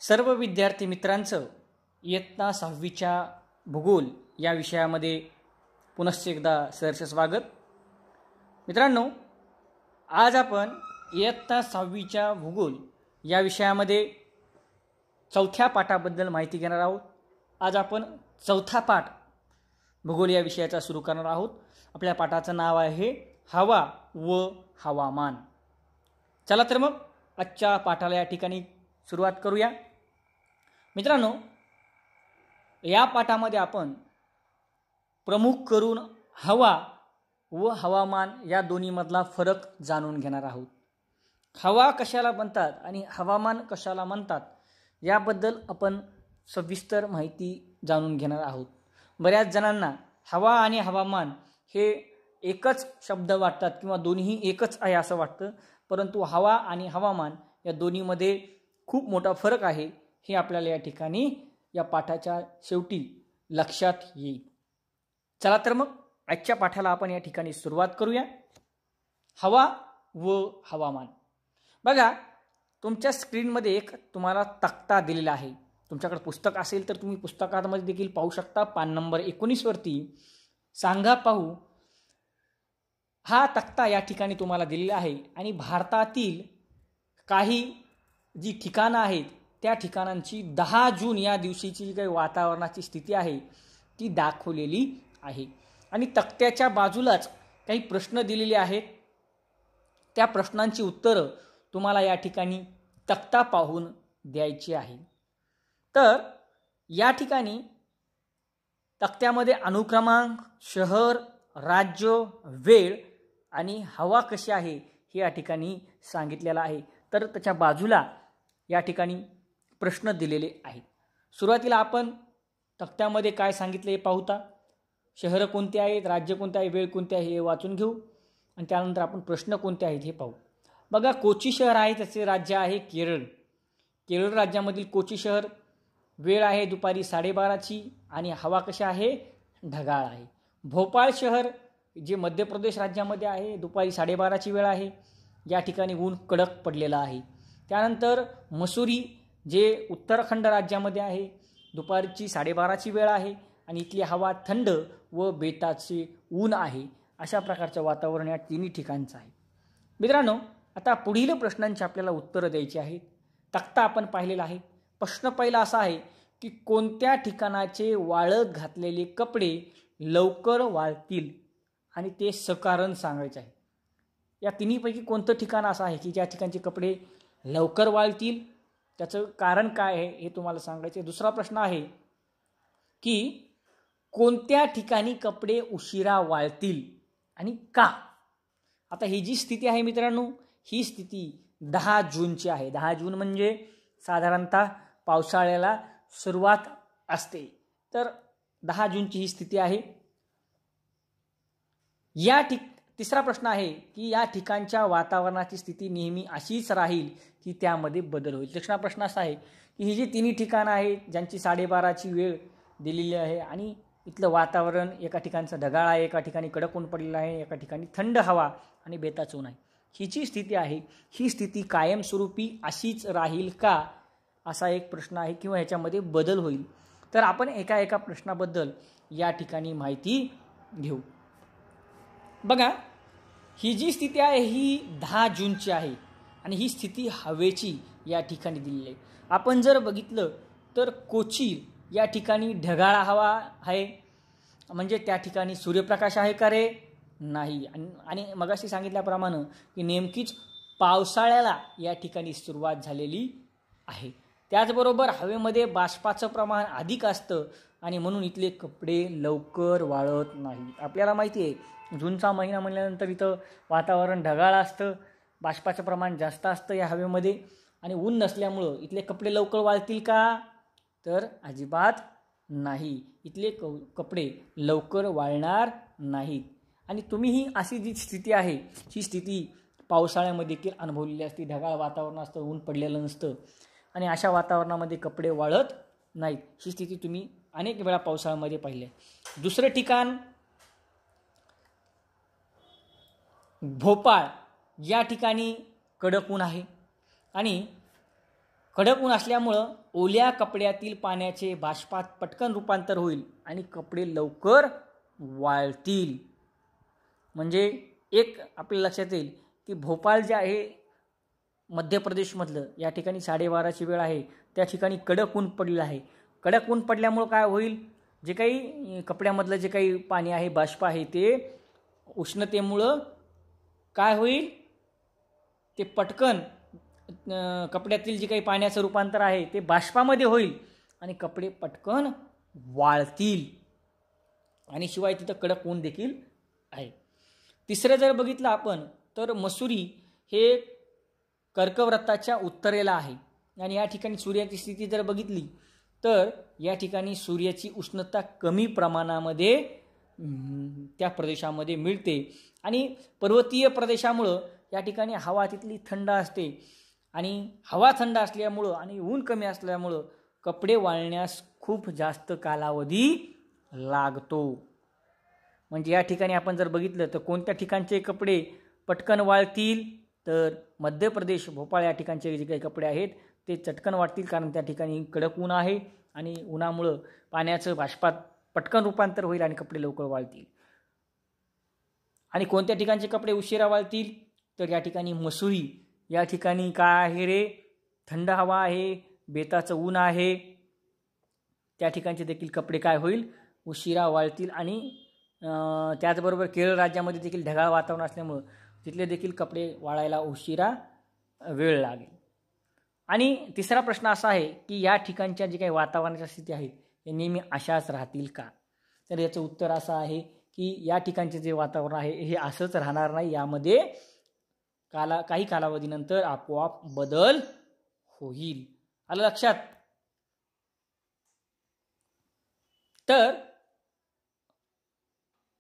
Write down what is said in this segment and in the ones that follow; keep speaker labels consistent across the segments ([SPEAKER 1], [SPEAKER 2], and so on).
[SPEAKER 1] सर्व विद्यार्थी मित्रांचं इयत्ता 6वीच्या भूगोल या विषयामध्ये पुनश्च एकदा सहर्ष स्वागत. मित्रांनो, आज आपण इयत्ता 6वीच्या भूगोल या विषयामध्ये चौथ्या पाठाबद्दल माहिती घेणार आहोत. आज आपण चौथा पाठ भूगोल या विषयाचा सुरू करणार आहोत. आपल्या पाठाचं नाव आहे हवा व हवामान. चला तर मग आजच्या पाठाला या ठिकाणी सुरुवात करूया. मित्रांनो, या पाठामध्ये आपण प्रमुख करून हवा व हवामान या दोन्हीमधला फरक जाणून घेणार आहोत. हवा कशाला म्हणतात आणि हवामान कशाला म्हणतात याबद्दल आपण सविस्तर माहिती जाणून घेणार आहोत. बऱ्याच जणांना हवा आणि हवामान हे एकच शब्द वाटतात किंवा दोन्ही एकच आहे असं वाटतं, परंतु हवा आणि हवामान या दोन्हीमध्ये खूप मोठा फरक आहे हे आपल्याला या ठिकाणी या पाठाच्या शेवटी लक्षात येईल. चला तर मग आजच्या पाठाला आपण या ठिकाणी सुरुवात करूया. हवा व हवामान. बघा, तुमच्या स्क्रीनमध्ये एक तुम्हाला तक्ता दिलेला आहे. तुमच्याकडे पुस्तक असेल तर तुम्ही पुस्तकामध्ये देखील पाहू शकता. पान नंबर 19 वरती सांगा पाहू हा तक्ता या ठिकाणी तुम्हाला दिलेला आहे आणि भारतातील काही जी ठिकाणं आहेत त्या ठिकाणांची 10 जून या दिवशीची जी काही वातावरणाची स्थिती आहे ती दाखवलेली आहे. आणि तक्त्याच्या बाजूलाच काही प्रश्न दिलेले आहेत. त्या प्रश्नांची उत्तरं तुम्हाला या ठिकाणी तक्ता पाहून द्यायची आहे. तर या ठिकाणी तक्त्यामध्ये अनुक्रमांक, शहर, राज्य, वेळ आणि हवा कशी आहे हे या ठिकाणी सांगितलेलं आहे. तर त्याच्या बाजूला या ठिकाणी प्रश्न दिलेले आहेत. सुरुवातीला आपण तक्त्यामध्ये काय सांगितले हे पाहूता. शहरं कोणते आहेत, राज्य कोणते आहे, वेळ कोणते आहे हे वाचून घेऊ आणि त्यानंतर आपण प्रश्न कोणते आहेत हे पाहू. बघा, कोची शहर आहे, त्याचे राज्य आहे केरळ. केरळ राज्यामधील कोची शहर, वेळ आहे दुपारी 12:30ची आणि हवा कशी आहे, ढगाळ आहे. भोपाळ शहर जे मध्य प्रदेश राज्यामध्ये आहे, दुपारी 12:30ची वेळ आहे. या ठिकाणी ऊन कडक पडलेलं आहे. त्यानंतर मसुरी जे उत्तराखंड राज्यामध्ये आहे, दुपारची 12:30ची वेळ आहे आणि इथली हवा थंड व बेताचे ऊन आहे. अशा प्रकारचं वातावरण या तिन्ही ठिकाणचं आहे. मित्रांनो, आता पुढील प्रश्नांची आपल्याला उत्तरं द्यायची आहेत. तक्ता आपण पाहिलेला आहे. प्रश्न पहिला असा आहे की कोणत्या ठिकाणाचे वाळत घातलेले कपडे लवकर वाळतील आणि ते सकारण सांगायचे आहे. या तिन्हीपैकी कोणतं ठिकाण असं आहे की ज्या ठिकाणचे कपडे लवकर वाळतील, त्याचं कारण काय आहे हे तुम्हाला सांगायचे. दुसरा प्रश्न आहे की कोणत्या ठिकाणी कपडे उशिरा वाळतील आणि का. आता ही जी स्थिती आहे मित्रांनो, ही स्थिती 10 जूनची आहे. 10 जून म्हणजे साधारणतः पावसाळ्याला सुरुवात असते. तर 10 जूनची ही स्थिती आहे. तिसरा प्रश्न आहे की या ठिकाणच्या वातावरणाची स्थिती नेहमी अशीच राहील की त्यामध्ये बदल होईल. तिसरा प्रश्न असा आहे की ही जी तिन्ही ठिकाणं आहेत ज्यांची 12:30ची वेळ दिलेली आहे आणि इथलं वातावरण एका ठिकाणचं ढगाळ आहे, एका ठिकाणी कडक ऊन पडलेलं आहे, एका ठिकाणी थंड हवा आणि बेताचं ऊन आहे. ही जी स्थिती आहे ही स्थिती कायमस्वरूपी अशीच राहील का, असा एक प्रश्न आहे किंवा ह्याच्यामध्ये बदल होईल. तर आपण एका प्रश्नाबद्दल या ठिकाणी माहिती घेऊ. बघा, ही जी स्थिती आहे ही 10 जूनची आहे आणि ही स्थिती हवेची या ठिकाणी दिलेली आहे. आपण जर बघितलं तर कोची या ठिकाणी ढगाळ हवा आहे, म्हणजे त्या ठिकाणी सूर्यप्रकाश आहे का रे, नाही. आणि मगाशी सांगितल्याप्रमाणे की नेमकीच पावसाळ्याला या ठिकाणी सुरुवात झालेली आहे. त्याचबरोबर हवेमध्ये बाष्पाचं प्रमाण अधिक असतं आणि म्हणून इथले कपडे लवकर वाळत नाहीत. आपल्याला माहिती आहे जूनचा महिना म्हणल्यानंतर इथं वातावरण ढगाळ असतं, बाष्पाचं प्रमाण जास्त असतं या हवेमध्ये आणि ऊन नसल्यामुळं इथले कपडे लवकर वाळतील का, तर अजिबात नाही. इथले कपडे लवकर वाळणार नाहीत. आणि तुम्ही ही अशी जी स्थिती आहे ही स्थिती पावसाळ्यामध्ये देखील अनुभवलेली असते. ढगाळ वातावरण असतं, ऊन पडलेलं नसतं आणि अशा वातावरणामध्ये कपडे वाळत नाहीत. ही स्थिती तुम्ही अनेक वेळा पावसाळ्यामध्ये पाहिली आहे. दुसरं ठिकाण भोपाळ, या ठिकाणी कडक ऊन आहे आणि कडक ऊन असल्यामुळं ओल्या कपड्यातील पाण्याचे बाष्पात पटकन रूपांतर होईल आणि कपडे लवकर वाळतील. म्हणजे एक आपल्या लक्षात येईल की भोपाळ जे आहे मध्य प्रदेशमधलं, या ठिकाणी 12:30ची वेळ आहे. त्या ठिकाणी कडक ऊन पडलेलं आहे. कडक ऊन पडल्यामुळं काय होईल, जे काही कपड्यामधलं जे काही पाणी आहे, बाष्प आहे, ते उष्णतेमुळं काय होईल, ते पटकन कपड्यातील जे काही पाण्याचं रूपांतर आहे ते बाष्पामध्ये होईल आणि कपडे पटकन वाळतील. आणि शिवाय तिथं कडक ऊन देखील आहे. तिसरं जर बघितलं आपण तर मसुरी हे कर्कवृत्ताच्या उत्तरेला आहे आणि या ठिकाणी सूर्याची स्थिती जर बघितली तर या ठिकाणी सूर्याची उष्णता कमी प्रमाणामध्ये त्या प्रदेशामध्ये मिळते आणि पर्वतीय प्रदेशामुळं या ठिकाणी हवा तिथली थंड असते आणि हवा थंड असल्यामुळं आणि ऊन कमी असल्यामुळं कपडे वाळण्यास खूप जास्त कालावधी लागतो. म्हणजे या ठिकाणी आपण जर बघितलं तर कोणत्या ठिकाणचे कपडे पटकन वाळतील, तर मध्य प्रदेश भोपाळ या ठिकाणचे जे काही कपडे आहेत ते चटकन वाळतील, कारण त्या ठिकाणी कडक ऊन आहे आणि उन्हामुळं पाण्याचं बाष्पात पटकन रूपांतर होईल आणि कपडे लवकर वाळतील. आणि कोणत्या ठिकाणचे कपडे उशिरा वाळतील, तर या ठिकाणी मसुरी या ठिकाणी काय आहे रे, थंड हवा आहे, बेताचं ऊन आहे, त्या ठिकाणचे देखील कपडे काय होईल, उशिरा वाळतील. आणि त्याचबरोबर केरळ राज्यामध्ये देखील ढगाळ वातावरण असल्यामुळं तिथले देखील कपडे वाळायला उशिरा वेळ लागेल. आणि तिसरा प्रश्न असा आहे की या ठिकाणच्या जे काही वातावरणाच्या स्थिती आहेत हे नेहमी अशाच राहतील का, तर याचं उत्तर असं आहे की या ठिकाणचे जे वातावरण आहे हे असंच राहणार नाही, यामध्ये काही कालावधीनंतर आपोआप बदल होईल. आलं लक्षात. तर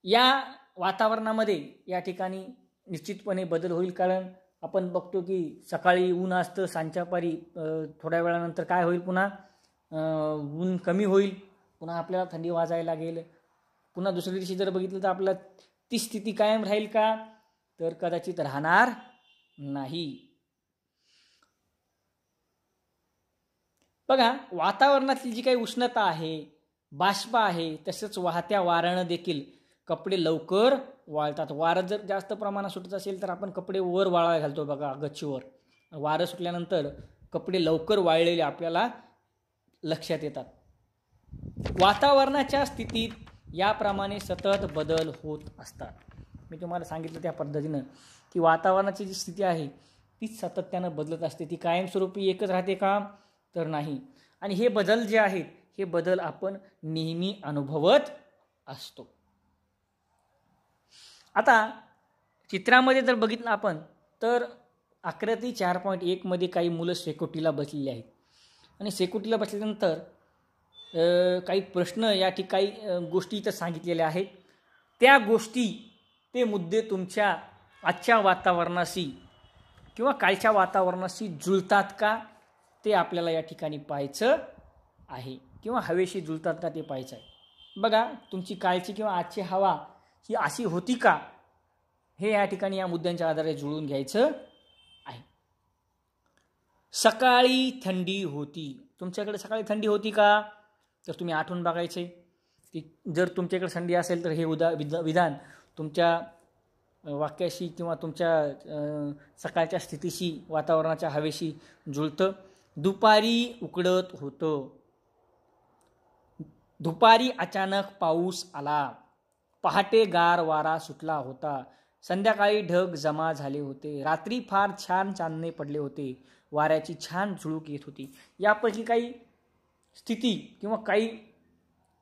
[SPEAKER 1] या वातावरणामध्ये या ठिकाणी निश्चितपणे बदल होईल, कारण आपण बघतो की सकाळी ऊन असतं, सांच्यापारी थोड्या वेळानंतर काय होईल, पुन्हा ऊन कमी होईल, पुन्हा आपल्याला थंडी वाजायला लागेल. पुन्हा दुसऱ्या दिवशी जर बघितलं तर आपल्याला ती स्थिती कायम राहील का, तर कदाचित राहणार नाही. बघा, वातावरणातली जी काही उष्णता आहे, बाष्प आहे, तसंच वाहत्या वाऱ्यानं देखील कपडे लवकर वाळतात. वारं जर जास्त प्रमाणात सुटत असेल तर आपण कपडे वर वाळायला घालतो बघा गच्चीवर. वारं सुटल्यानंतर कपडे लवकर वाळलेले आपल्याला लक्षात येतात. वातावरणाच्या स्थितीत याप्रमाणे सतत बदल होत असतात. मी तुम्हाला सांगितलं त्या पद्धतीनं की वातावरणाची जी स्थिती आहे ती सातत्यानं बदलत असते. ती कायमस्वरूपी एकच राहते का, तर नाही. आणि हे बदल जे आहेत हे बदल आपण नेहमी अनुभवत असतो. आता चित्रामध्ये जर बघितलं आपण तर आकृती 4.1 मध्ये काही मुलं शेकोटीला बसलेली आहेत आणि शेकोटीला बसल्यानंतर काही प्रश्न या ठिकाणी गोष्टी इथं सांगितलेल्या आहेत. त्या गोष्टी, ते मुद्दे तुमच्या आजच्या वातावरणाशी किंवा कालच्या वातावरणाशी जुळतात का, ते आपल्याला या ठिकाणी पाहायचं आहे, किंवा हवेशी जुळतात का ते पाहायचं आहे. बघा, तुमची कालची किंवा आजची हवा ही अशी होती का, हे या ठिकाणी या मुद्द्यांच्या आधारे जुळून घ्यायचं आहे. सकाळी थंडी होती. तुमच्याकडे सकाळी थंडी होती का, तर तुम्ही आठवून बघायचे की जर तुमच्याकडे थंडी असेल तर हे विधान तुमच्या वाक्याशी किंवा तुमच्या सकाळच्या स्थितीशी, वातावरणाच्या हवेशी जुळतं. दुपारी उकडत होतं. दुपारी अचानक पाऊस आला. पहाटे गार वारा सुटला होता. संध्याकाळी ढग जमा झाले होते. रात्री फार छान चांदणे पडले होते. वाऱ्याची छान झुळूक येत होती. यापैकी काही स्थिती किंवा काही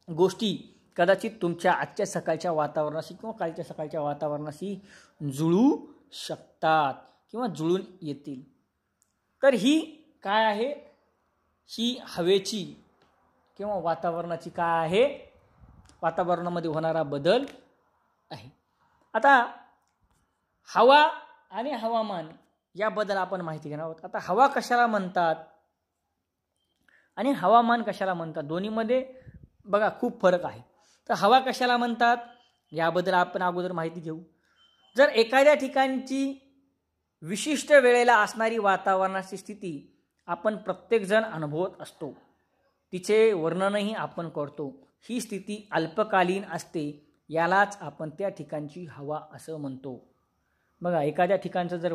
[SPEAKER 1] गोष्टी कदाचित तुमच्या आजच्या सकाळच्या वातावरणाशी किंवा कालच्या सकाळच्या वातावरणाशी जुळू शकतात किंवा जुळून येतील. तर ही काय आहे, ही हवेची किंवा वातावरणाची काय आहे, वातावरणामध्ये होणारा बदल आहे. आता हवा आणि हवामान याबद्दल आपण माहिती घेणार आहोत. आता हवा कशाला म्हणतात आणि हवामान कशाला म्हणतात, दोन्हीमध्ये बघा खूप फरक आहे. तर हवा कशाला म्हणतात याबद्दल आपण अगोदर माहिती घेऊ. जर एखाद्या ठिकाणची विशिष्ट वेळेला असणारी वातावरणाची स्थिती आपण प्रत्येकजण अनुभवत असतो, तिचे वर्णनही आपण करतो. ही स्थिती अल्पकालीन असते, यालाच आपण त्या ठिकाणची हवा असं म्हणतो. बघा, एखाद्या ठिकाणचं जर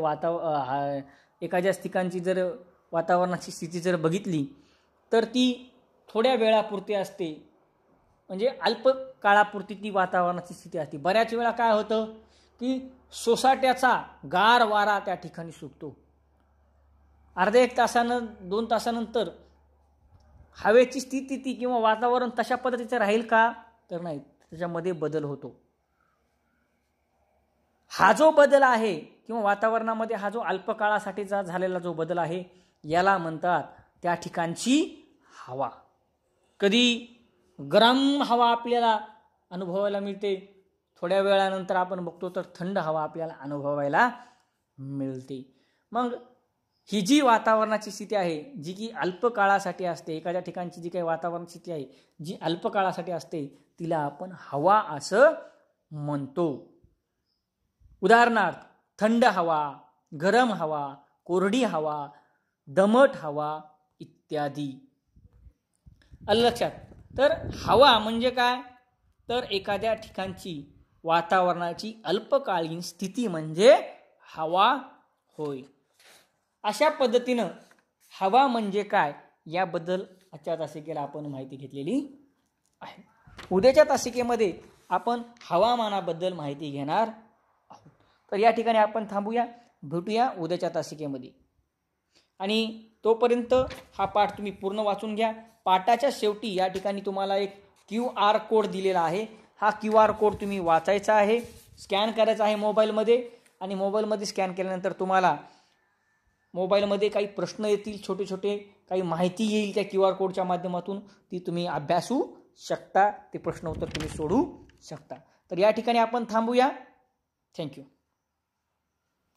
[SPEAKER 1] एखाद्या ठिकाणची जर वातावरणाची स्थिती जर बघितली तर ती थोड्या वेळापुरती असते, म्हणजे अल्प काळापुरती ती वातावरणाची स्थिती असते. बऱ्याच वेळा काय होतं की सोसाट्याचा गार वारा त्या ठिकाणी सुटतो. अर्ध्या 1 तासानं 2 तासानंतर हवेची स्थिती ती किंवा वातावरण तशा पद्धतीचं राहील का? तर नाही, त्याच्यामध्ये बदल होतो. हा जो बदल आहे किंवा वातावरणामध्ये हा जो अल्पकाळासाठीचा झालेला जो बदल आहे, याला म्हणतात त्या ठिकाणची हवा. कधी गरम हवा आपल्याला अनुभवायला मिळते, थोड्या वेळानंतर आपण बघतो तर थंड हवा आपल्याला अनुभवायला मिळते. मग ही जी वातावरणाची स्थिती आहे, जी की अल्पकाळासाठी असते, एखाद्या ठिकाणची जी काही वातावरण स्थिती आहे जी अल्पकाळासाठी असते, तिला आपण हवा असं म्हणतो. उदाहरणार्थ थंड हवा, गरम हवा, कोरडी हवा, दमट हवा इत्यादी. आलं लक्षात? तर हवा म्हणजे काय? तर एखाद्या ठिकाणची वातावरणाची अल्पकालीन स्थिती म्हणजे हवा होय. अशा पद्धतीनं हवा म्हणजे काय याबद्दल आजच्या तासिकेला आपण माहिती घेतलेली आहे. उद्याच्या तासिकेमध्ये आपण हवामानाबद्दल माहिती घेणार आहोत. तर या ठिकाणी आपण थांबूया, भेटूया उद्याच्या तासिकेमध्ये. आणि तोपर्यंत हा पाठ तुम्ही पूर्ण वाचून घ्या. पाठाच्या शेवटी या ठिकाणी तुम्हाला एक QR कोड दिलेला आहे. हा QR कोड तुम्ही वाचायचा आहे, स्कॅन करायचा आहे मोबाईलमध्ये. आणि मोबाईलमध्ये स्कॅन केल्यानंतर तुम्हाला मोबाईलमध्ये काही प्रश्न येतील, छोटे छोटे काही माहिती येईल त्या QR कोडच्या माध्यमातून, ती तुम्ही अभ्यासू शकता. ते प्रश्न उत्तर तुम्ही सोडू शकता. तर या ठिकाणी आपण थांबूया. थँक्यू.